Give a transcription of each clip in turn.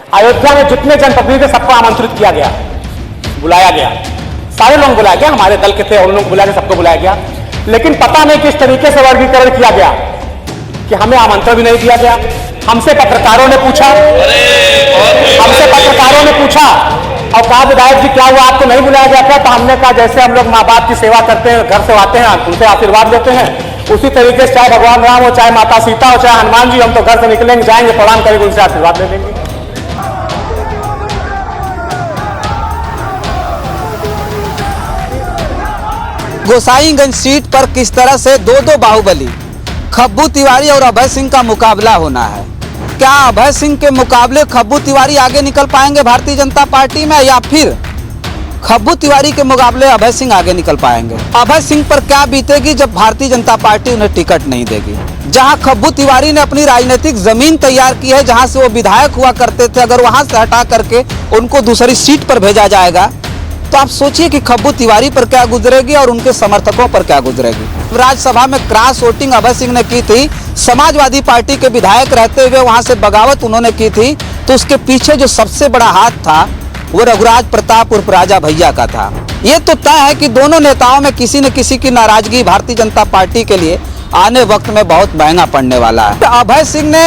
अयोध्या में जितने जनप्रतिनिधि थे सबको आमंत्रित किया गया, बुलाया गया, सारे लोग बुलाया गया, हमारे दल के थे उन लोग बुलाया गया, सबको बुलाया गया। लेकिन पता नहीं किस तरीके से वर्गीकरण किया गया कि हमें आमंत्रण भी नहीं दिया गया। हमसे पत्रकारों ने पूछा और कहा विधायक जी क्या हुआ, आपको नहीं बुलाया गया था? तो हमने कहा जैसे हम लोग माँ बाप की सेवा करते हैं, घर से आते हैं, उनसे आशीर्वाद लेते हैं, उसी तरीके से चाहे भगवान राम हो, चाहे माता सीता हो, चाहे हनुमान जी, हम तो घर से निकलेंगे, जाएंगे, प्रणाम करेंगे, उनसे आशीर्वाद ले लेंगे। गोसाईगंज सीट पर किस तरह से दो बाहुबली खब्बू तिवारी और अभय सिंह का मुकाबला होना है। क्या अभय सिंह के मुकाबले खब्बू तिवारी आगे निकल पाएंगे भारतीय जनता पार्टी में, या फिर खब्बू तिवारी के मुकाबले अभय सिंह आगे निकल पाएंगे? अभय सिंह पर क्या बीतेगी जब भारतीय जनता पार्टी उन्हें टिकट नहीं देगी? जहां खब्बू तिवारी ने अपनी राजनीतिक जमीन तैयार की है, जहां से वो विधायक हुआ करते थे, अगर वहां से हटा करके उनको दूसरी सीट पर भेजा जाएगा तो आप सोचिए कि खब्बू तिवारी पर क्या गुजरेगी और उनके समर्थकों पर क्या गुजरेगी। राज्यसभा में क्रॉस वोटिंग अभय सिंह ने की थी, समाजवादी पार्टी के विधायक रहते हुए वहां से बगावत उन्होंने की थी, तो उसके पीछे जो सबसे बड़ा हाथ था वो रघुराज प्रताप उर्फ राजा भैया का था। ये तो तय है कि दोनों नेताओं में किसी न किसी की नाराजगी भारतीय जनता पार्टी के लिए आने वक्त में बहुत महंगा पड़ने वाला है। अभय सिंह ने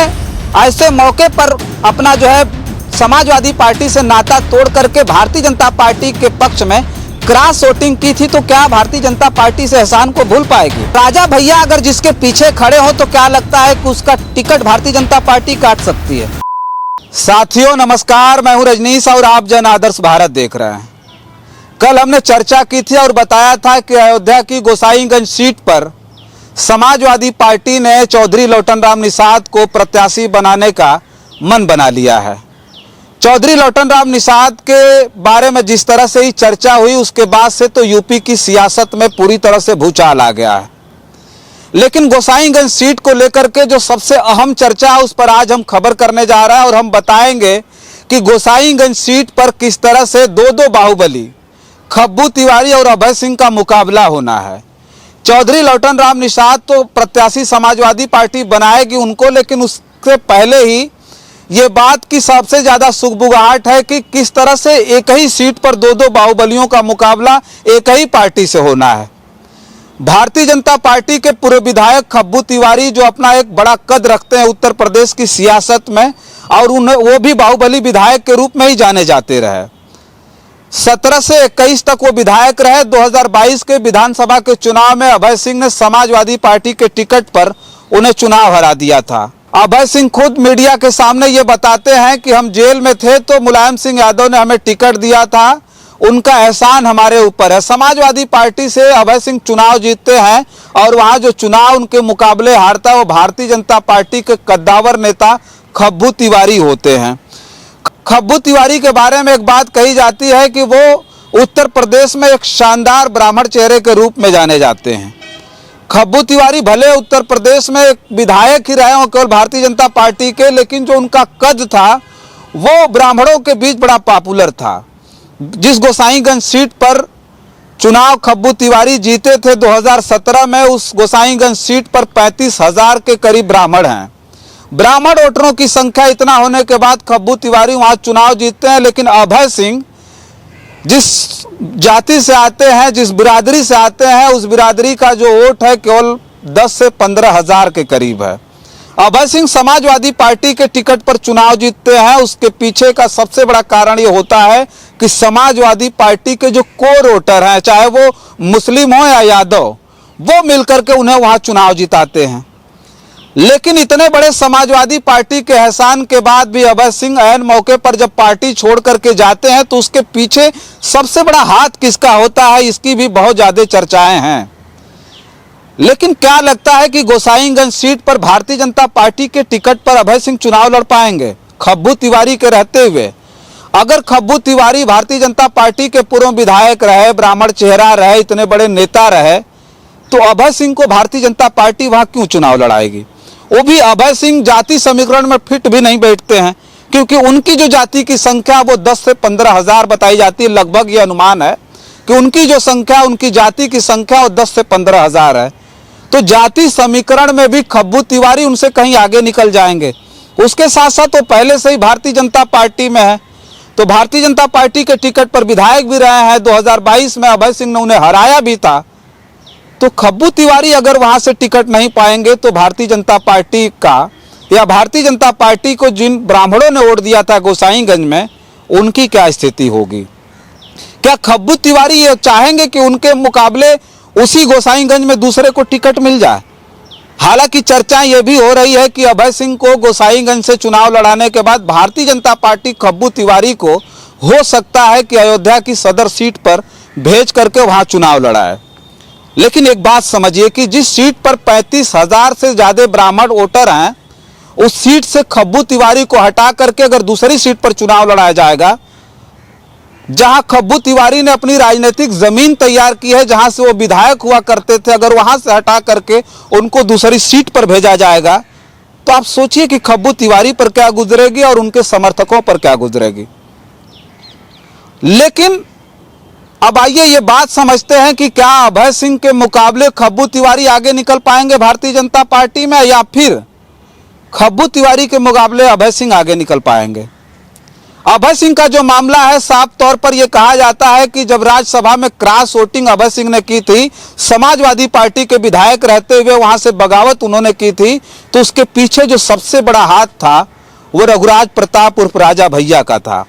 ऐसे मौके पर अपना जो है समाजवादी पार्टी से नाता तोड़ करके भारतीय जनता पार्टी के पक्ष में क्रॉस वोटिंग की थी, तो क्या भारतीय जनता पार्टी से एहसान को भूल पाएगी? राजा भैया अगर जिसके पीछे खड़े हो तो क्या लगता है कि उसका टिकट भारतीय जनता पार्टी काट सकती है? साथियों नमस्कार, मैं हूं रजनीश और आप जन आदर्श भारत देख रहे हैं। कल हमने चर्चा की थी और बताया था कि अयोध्या की गोसाईगंज सीट पर समाजवादी पार्टी ने चौधरी लौटन राम निषाद को प्रत्याशी बनाने का मन बना लिया है। चौधरी लौटन राम निषाद के बारे में जिस तरह से ही चर्चा हुई, उसके बाद से तो यूपी की सियासत में पूरी तरह से भूचाल आ गया है। लेकिन गोसाईगंज सीट को लेकर के जो सबसे अहम चर्चा है उस पर आज हम खबर करने जा रहे हैं और हम बताएंगे कि गोसाईगंज सीट पर किस तरह से दो बाहुबली खब्बू तिवारी और अभय सिंह का मुकाबला होना है। चौधरी लौटन राम निषाद तो प्रत्याशी समाजवादी पार्टी बनाएगी उनको, लेकिन उससे पहले ही ये बात की सबसे ज्यादा सुगबुगाहट है कि किस तरह से एक ही सीट पर दो बाहुबलियों का मुकाबला एक ही पार्टी से होना है। भारतीय जनता पार्टी के पूर्व विधायक खब्बू तिवारी जो अपना एक बड़ा कद रखते हैं उत्तर प्रदेश की सियासत में, और उन्हें वो भी बाहुबली विधायक के रूप में ही जाने जाते रहे। 17 से 21 तक वो विधायक रहे। 2022 के विधानसभा के चुनाव में अभय सिंह ने समाजवादी पार्टी के टिकट पर उन्हें चुनाव हरा दिया था। अभय सिंह खुद मीडिया के सामने ये बताते हैं कि हम जेल में थे तो मुलायम सिंह यादव ने हमें टिकट दिया था, उनका एहसान हमारे ऊपर है। समाजवादी पार्टी से अभय सिंह चुनाव जीतते हैं और वहां जो चुनाव उनके मुकाबले हारता है वो भारतीय जनता पार्टी के कद्दावर नेता खब्बू तिवारी होते हैं। खब्बू तिवारी के बारे में एक बात कही जाती है कि वो उत्तर प्रदेश में एक शानदार ब्राह्मण चेहरे के रूप में जाने जाते हैं। खब्बू तिवारी भले उत्तर प्रदेश में एक विधायक ही रहे हों केवल भारतीय जनता पार्टी के, लेकिन जो उनका कद था वो ब्राह्मणों के बीच बड़ा पॉपुलर था। जिस गोसाईगंज सीट पर चुनाव खब्बू तिवारी जीते थे 2017 में, उस गोसाईगंज सीट पर 35,000 के करीब ब्राह्मण हैं। ब्राह्मण वोटरों की संख्या इतना होने के बाद खब्बू तिवारी वहां चुनाव जीतते हैं। लेकिन अभय सिंह जिस जाति से आते हैं, जिस बिरादरी से आते हैं, उस बिरादरी का जो वोट है केवल 10 से 15,000 के करीब है। अभय सिंह समाजवादी पार्टी के टिकट पर चुनाव जीतते हैं। उसके पीछे का सबसे बड़ा कारण ये होता है कि समाजवादी पार्टी के जो कोर वोटर हैं, चाहे वो मुस्लिम हो या यादव, वो मिलकर के उन्हें वहां चुनाव जिताते हैं। लेकिन इतने बड़े समाजवादी पार्टी के एहसान के बाद भी अभय सिंह ऐन मौके पर जब पार्टी छोड़ करके जाते हैं तो उसके पीछे सबसे बड़ा हाथ किसका होता है, इसकी भी बहुत ज्यादा चर्चाएं हैं। लेकिन क्या लगता है कि गोसाईगंज सीट पर भारतीय जनता पार्टी के टिकट पर अभय सिंह चुनाव लड़ पाएंगे खब्बू तिवारी के रहते हुए? अगर खब्बू तिवारी भारतीय जनता पार्टी के पूर्व विधायक रहे, ब्राह्मण चेहरा रहे, इतने बड़े नेता रहे, तो अभय सिंह को भारतीय जनता पार्टी वहां क्यों चुनाव लड़ाएगी? वो भी अभय सिंह जाति समीकरण में फिट भी नहीं बैठते हैं, क्योंकि उनकी जो जाति की संख्या वो 10 से 15,000 बताई जाती है। लगभग ये अनुमान है कि उनकी जो संख्या, उनकी जाति की संख्या वो 10 से 15,000 है। तो जाति समीकरण में भी खब्बू तिवारी उनसे कहीं आगे निकल जाएंगे। उसके साथ साथ वो पहले से ही भारतीय जनता पार्टी में है, तो भारतीय जनता पार्टी के टिकट पर विधायक भी रहे हैं। 2022 में अभय सिंह ने उन्हें हराया भी था। तो खब्बू तिवारी अगर वहां से टिकट नहीं पाएंगे तो भारतीय जनता पार्टी का या भारतीय जनता पार्टी को जिन ब्राह्मणों ने वोट दिया था गोसाईगंज में, उनकी क्या स्थिति होगी? क्या खब्बू तिवारी ये चाहेंगे कि उनके मुकाबले उसी गोसाईगंज में दूसरे को टिकट मिल जाए? हालांकि चर्चा ये भी हो रही है कि अभय सिंह को गोसाईगंज से चुनाव लड़ाने के बाद भारतीय जनता पार्टी खब्बू तिवारी को हो सकता है कि अयोध्या की सदर सीट पर भेज करके वहां चुनाव लड़ाए। लेकिन एक बात समझिए कि जिस सीट पर 35,000 से ज्यादा ब्राह्मण वोटर हैं, उस सीट से खब्बू तिवारी को हटा करके अगर दूसरी सीट पर चुनाव लड़ाया जाएगा, जहां खब्बू तिवारी ने अपनी राजनीतिक जमीन तैयार की है, जहां से वो विधायक हुआ करते थे, अगर वहां से हटा करके उनको दूसरी सीट पर भेजा जाएगा, तो आप सोचिए कि खब्बू तिवारी पर क्या गुजरेगी और उनके समर्थकों पर क्या गुजरेगी। लेकिन अब आइए ये बात समझते हैं कि क्या अभय सिंह के मुकाबले खब्बू तिवारी आगे निकल पाएंगे भारतीय जनता पार्टी में, या फिर खब्बू तिवारी के मुकाबले अभय सिंह आगे निकल पाएंगे। अभय सिंह का जो मामला है, साफ तौर पर यह कहा जाता है कि जब राज्यसभा में क्रॉस वोटिंग अभय सिंह ने की थी, समाजवादी पार्टी के विधायक रहते हुए वहां से बगावत उन्होंने की थी, तो उसके पीछे जो सबसे बड़ा हाथ था वो रघुराज प्रताप उर्फ राजा भैया का था।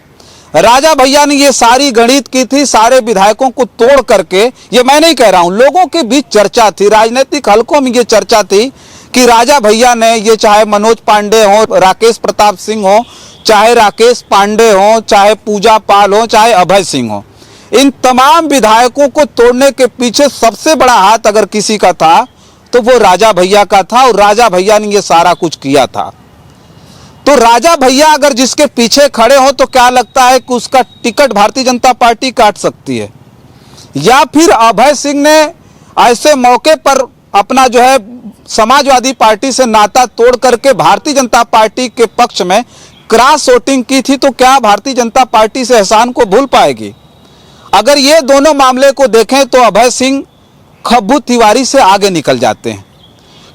राजा भैया ने ये सारी गणित की थी, सारे विधायकों को तोड़ करके। ये मैं नहीं कह रहा हूं, लोगों के बीच चर्चा थी, राजनीतिक हलकों में ये चर्चा थी कि राजा भैया ने, ये चाहे मनोज पांडे हो, राकेश प्रताप सिंह हो, चाहे राकेश पांडे हो, चाहे पूजा पाल हो, चाहे अभय सिंह हो, इन तमाम विधायकों को तोड़ने के पीछे सबसे बड़ा हाथ अगर किसी का था तो वो राजा भैया का था, और राजा भैया ने ये सारा कुछ किया था। तो राजा भैया अगर जिसके पीछे खड़े हो तो क्या लगता है कि उसका टिकट भारतीय जनता पार्टी काट सकती है, या फिर अभय सिंह ने ऐसे मौके पर अपना जो है समाजवादी पार्टी से नाता तोड़ करके भारतीय जनता पार्टी के पक्ष में क्रॉस वोटिंग की थी, तो क्या भारतीय जनता पार्टी से एहसान को भूल पाएगी? अगर ये दोनों मामले को देखें तो अभय सिंह खब्बू तिवारी से आगे निकल जाते हैं।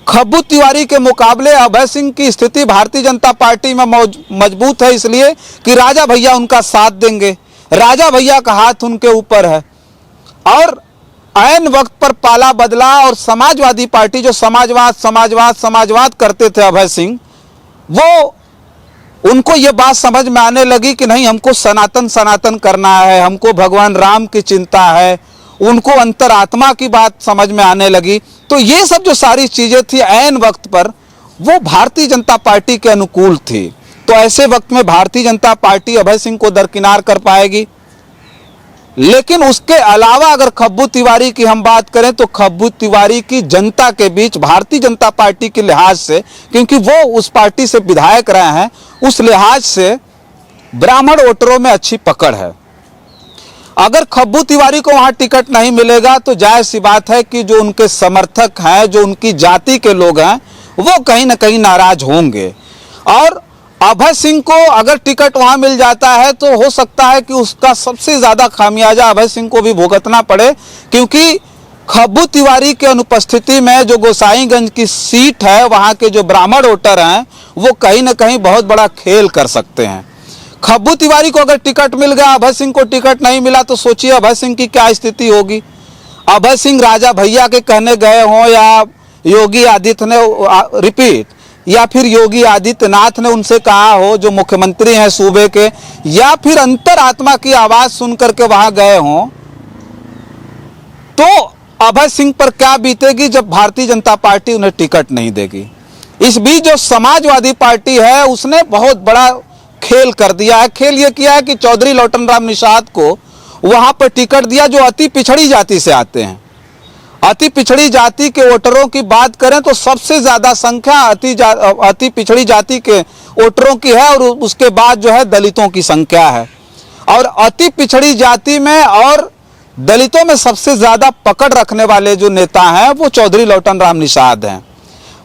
खब्बू तिवारी के मुकाबले अभय सिंह की स्थिति भारतीय जनता पार्टी में मजबूत है, इसलिए कि राजा भैया उनका साथ देंगे, राजा भैया का हाथ उनके ऊपर है। और ऐन वक्त पर पाला बदला और समाजवादी पार्टी जो समाजवाद करते थे अभय सिंह, वो उनको ये बात समझ में आने लगी कि नहीं, हमको सनातन करना है, हमको भगवान राम की चिंता है, उनको अंतरात्मा की बात समझ में आने लगी। तो ये सब जो सारी चीजें थी ऐन वक्त पर वो भारतीय जनता पार्टी के अनुकूल थी। तो ऐसे वक्त में भारतीय जनता पार्टी अभय सिंह को दरकिनार कर पाएगी। लेकिन उसके अलावा अगर खब्बू तिवारी की हम बात करें तो खब्बू तिवारी की जनता के बीच भारतीय जनता पार्टी के लिहाज से, क्योंकि वो उस पार्टी से विधायक रहे हैं, उस लिहाज से ब्राह्मण वोटरों में अच्छी पकड़ है। अगर खब्बू तिवारी को वहां टिकट नहीं मिलेगा तो जाहिर सी बात है कि जो उनके समर्थक हैं, जो उनकी जाति के लोग हैं, वो कहीं ना कहीं नाराज होंगे। और अभय सिंह को अगर टिकट वहां मिल जाता है तो हो सकता है कि उसका सबसे ज्यादा खामियाजा अभय सिंह को भी भुगतना पड़े, क्योंकि खब्बू तिवारी के अनुपस्थिति में जो गोसाईगंज की सीट है, वहां के जो ब्राह्मण वोटर हैं, वो कहीं ना कहीं बहुत बड़ा खेल कर सकते हैं। खब्बू तिवारी को अगर टिकट मिल गया, अभय सिंह को टिकट नहीं मिला, तो सोचिए अभय सिंह की क्या स्थिति होगी। अभय सिंह राजा भैया के कहने गए हों, या योगी आदित्य ने रिपीट, या फिर योगी आदित्यनाथ ने उनसे कहा हो, जो मुख्यमंत्री हैं सूबे के, या फिर अंतरात्मा की आवाज सुन करके वहां गए हों, तो अभय सिंह पर क्या बीतेगी जब भारतीय जनता पार्टी उन्हें टिकट नहीं देगी। इस बीच जो समाजवादी पार्टी है उसने बहुत बड़ा खेल कर दिया है। खेल ये किया है कि चौधरी लौटन राम निषाद को वहां पर टिकट दिया, जो अति पिछड़ी जाति से आते हैं। अति पिछड़ी जाति के वोटरों की बात करें तो सबसे ज्यादा संख्या अति पिछड़ी जाति के वोटरों की है, और उसके बाद जो है दलितों की संख्या है। और अति पिछड़ी जाति में और दलितों में सबसे ज्यादा पकड़ रखने वाले जो नेता हैं वो चौधरी लौटन राम निषाद हैं।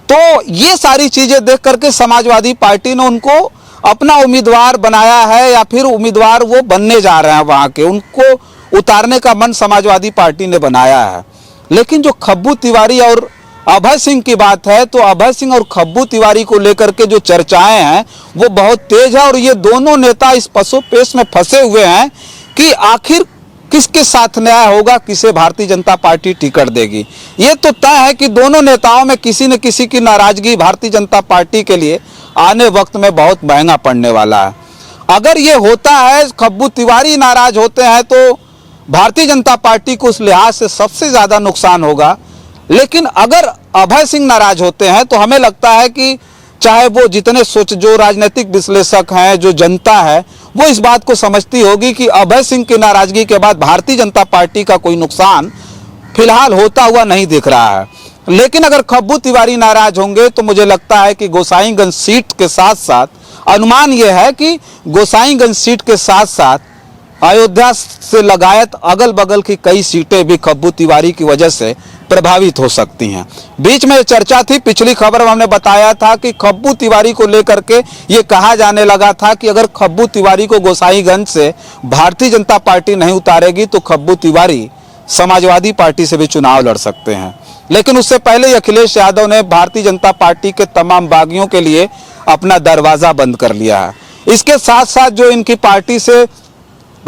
तो ये सारी चीजें देख करके समाजवादी पार्टी ने उनको अपना उम्मीदवार बनाया है, या फिर उम्मीदवार वो बनने जा रहे हैं वहां के, उनको उतारने का मन समाजवादी पार्टी ने बनाया है। लेकिन जो खब्बू तिवारी और अभय सिंह की बात है तो अभय सिंह और खब्बू तिवारी को लेकर के जो चर्चाएं हैं वो बहुत तेज है और ये दोनों नेता इस पसोपेश में फंसे हुए हैं कि आखिर किसके साथ न्याय होगा, किसे भारतीय जनता पार्टी टिकट देगी। ये तो तय है कि दोनों नेताओं में किसी न किसी की नाराजगी भारतीय जनता पार्टी के लिए आने वक्त में बहुत महंगा पड़ने वाला है। अगर ये होता है, खब्बू तिवारी नाराज होते हैं तो भारतीय जनता पार्टी को उस लिहाज से सबसे ज्यादा नुकसान होगा। लेकिन अगर अभय सिंह नाराज होते हैं तो हमें लगता है कि चाहे वो जितने जो राजनीतिक विश्लेषक हैं, जो जनता है, वो इस बात को समझती होगी कि अभय सिंह की नाराजगी के बाद भारतीय जनता पार्टी का कोई नुकसान फिलहाल होता हुआ नहीं दिख रहा है। लेकिन अगर खब्बू तिवारी नाराज होंगे तो मुझे लगता है कि गोसाईगंज सीट के साथ साथ, अनुमान यह है कि गोसाईगंज सीट के साथ साथ अयोध्या से लगायत अगल बगल की कई सीटें भी खब्बू तिवारी की वजह से प्रभावित हो सकती हैं। बीच में चर्चा थी, पिछली खबर में हमने बताया था कि खब्बू तिवारी को लेकर के ये कहा जाने लगा था कि अगर खब्बू तिवारी को गोसाईगंज से भारतीय जनता पार्टी नहीं उतारेगी तो खब्बू तिवारी समाजवादी पार्टी से भी चुनाव लड़ सकते हैं। लेकिन उससे पहले अखिलेश यादव ने भारतीय जनता पार्टी के तमाम बागियों के लिए अपना दरवाजा बंद कर लिया है। इसके साथ साथ जो इनकी पार्टी से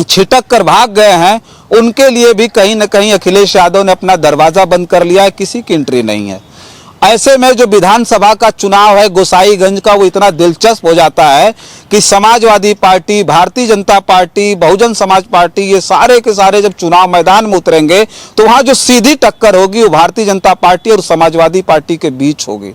छिटक कर भाग गए हैं उनके लिए भी कहीं न कहीं अखिलेश यादव ने अपना दरवाजा बंद कर लिया है, किसी की एंट्री नहीं है। ऐसे में जो विधानसभा का चुनाव है गोसाईगंज का, वो इतना दिलचस्प हो जाता है कि Samajwadi party, Bharatiya Janata party, Bahujan Samaj party, ये सारे के सारे जब चुनाव मैदान में उतरेंगे तो वहां जो सीधी टक्कर होगी वो भारतीय जनता पार्टी और समाजवादी पार्टी के बीच होगी।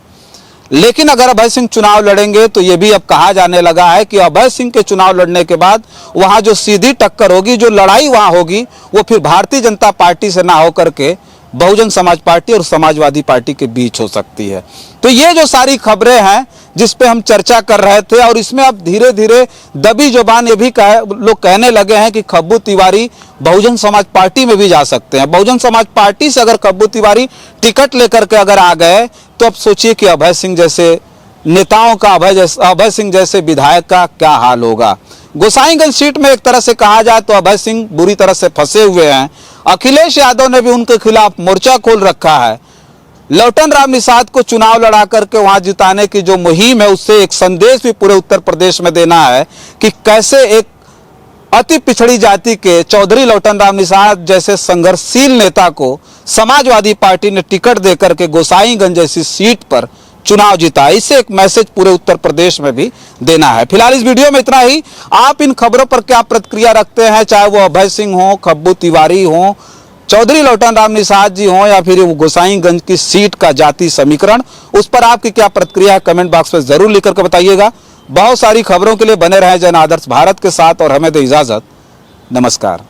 लेकिन अगर अभय सिंह चुनाव लड़ेंगे तो ये भी अब कहा जाने लगा है कि अभय सिंह के चुनाव लड़ने के बाद वहां जो सीधी टक्कर होगी, जो लड़ाई वहां होगी, वो फिर भारतीय जनता पार्टी से ना होकर के बहुजन समाज पार्टी और समाजवादी पार्टी के बीच हो सकती है। तो ये जो सारी खबरें हैं जिस पे हम चर्चा कर रहे थे, और इसमें अब धीरे धीरे दबी जुबान ये भी लोग कहने लगे हैं कि खब्बू तिवारी बहुजन समाज पार्टी में भी जा सकते हैं। बहुजन समाज पार्टी से अगर खब्बू तिवारी टिकट लेकर के अगर आ गए तो अब सोचिए कि अभय सिंह जैसे नेताओं का, अभय सिंह जैसे विधायक का क्या हाल होगा। गोसाईगंज सीट में एक तरह से कहा जाए तो अभय सिंह बुरी तरह से फंसे हुए हैं। अखिलेश यादव ने भी उनके खिलाफ मोर्चा खोल रखा है। लौटन राम निषाद को चुनाव लड़ा करके वहां जिताने की जो मुहिम है, उससे एक संदेश भी पूरे उत्तर प्रदेश में देना है कि कैसे एक अति पिछड़ी जाति के चौधरी लौटन राम निषाद जैसे संघर्षशील नेता को समाजवादी पार्टी ने टिकट देकर के गोसाईगंज जैसी सीट पर चुनाव जीता। इससे एक मैसेज पूरे उत्तर प्रदेश में भी देना है। फिलहाल इस वीडियो में इतना ही। आप इन खबरों पर क्या प्रतिक्रिया रखते हैं, चाहे वो अभय सिंह हो, खब्बू तिवारी हो, चौधरी लौटन राम निषाद जी हो, या फिर गोसाईगंज की सीट का जाति समीकरण, उस पर आपकी क्या प्रतिक्रिया है कमेंट बॉक्स में जरूर लिख करके बताइएगा। बहुत सारी खबरों के लिए बने रहे जन आदर्श भारत के साथ और हमें दे इजाजत। नमस्कार।